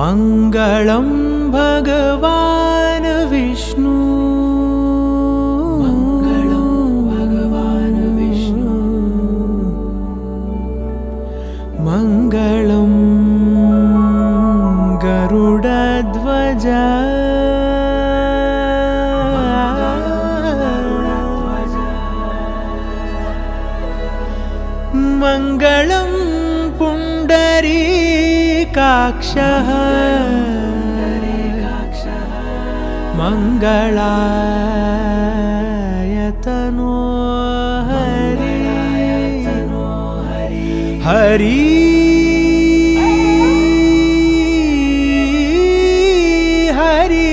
मङ्गलं भगवान् विष्णु मङ्गलं गरुडध्वज मङ्गलं पुण्डरीकाक्षः मङ्गलायतनो हरि हरि हरि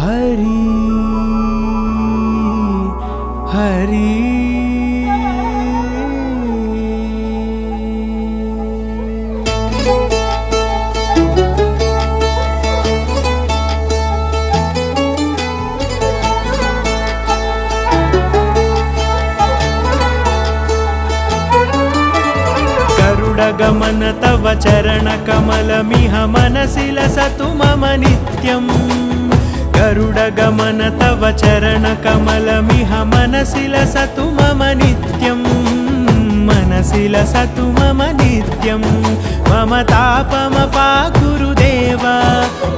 हरि हरि गरुडगमन तव चरणकमलमिह मनसि लसतु मम नित्यम् गरुडगमन तव चरणकमलमिह मनसि लसतु मम नित्यम् मनसि लसतु मम नित्यम् मम तापमपाकुरु देव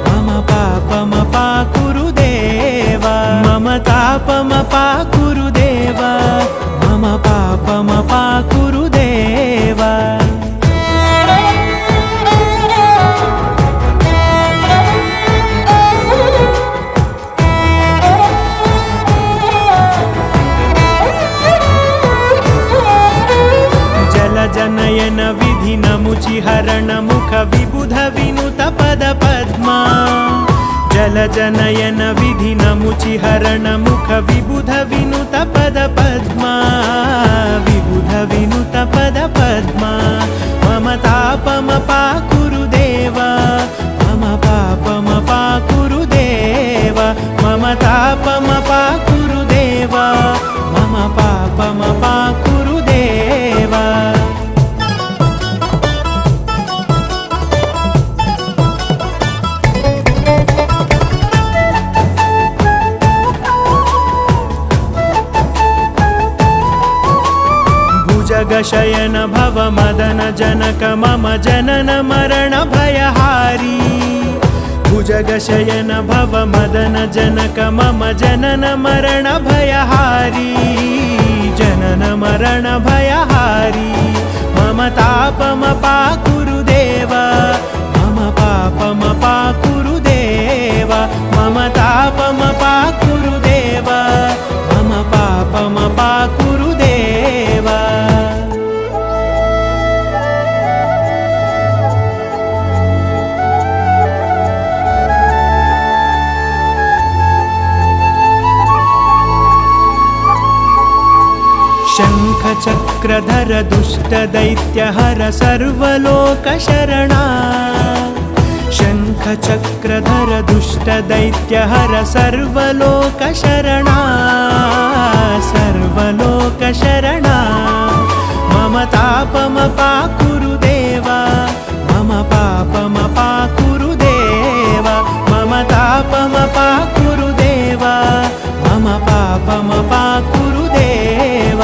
मम पापमपाकुरु देव मम तापमपाकुरु देव मम पापमपाकुरु देव जनयन विधि नमुचिहरण मुख विबुध विनुत पद पद्मा जल जनयन विधि नमुचिहरण मुख विबुध विनुत पद पद्मा विबुध विनुत पद पद्मा मम तापमपाकुरु देव मम पापमपाकुरु देव मम तापमपाकुरु देव मम पापमपाकुरु देव जगशयन भव मदन जनक मम जनन मरण भयहारी भुजगशयन भव मदन जनक मम जनन मरण भयहारी जनन मरण भयहारी मम तापमपाकुरु देव मम पापमपाकुरु देव मम तापमपाकुरु देव मम पापमपाकुरु देव शङ्खचक्रधर दुष्टदैत्यहर सर्वलोकशरणा शङ्खचक्रधर दुष्टदैत्यहर सर्वलोकशरणा सर्वलोकशरणा मम तापमपाकुरु देव मम पापमपाकुरु देव मम तापमपाकुरु देव मम पापमपाकुरु देव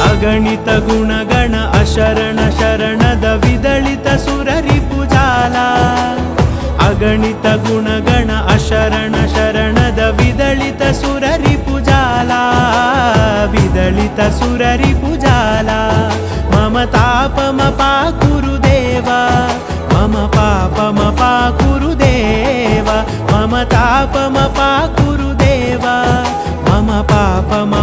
अगणित गुणगण अशरण शरणद विदलित सुररिपुजाला अगणित गुणगण अशरण शरणद विदलित सुररिपुजाला विदलित सुररिपुजाला मम तापमपाकुरु देव मम पापमपाकुरु देव मम तापमपाकुरु देव मम पापम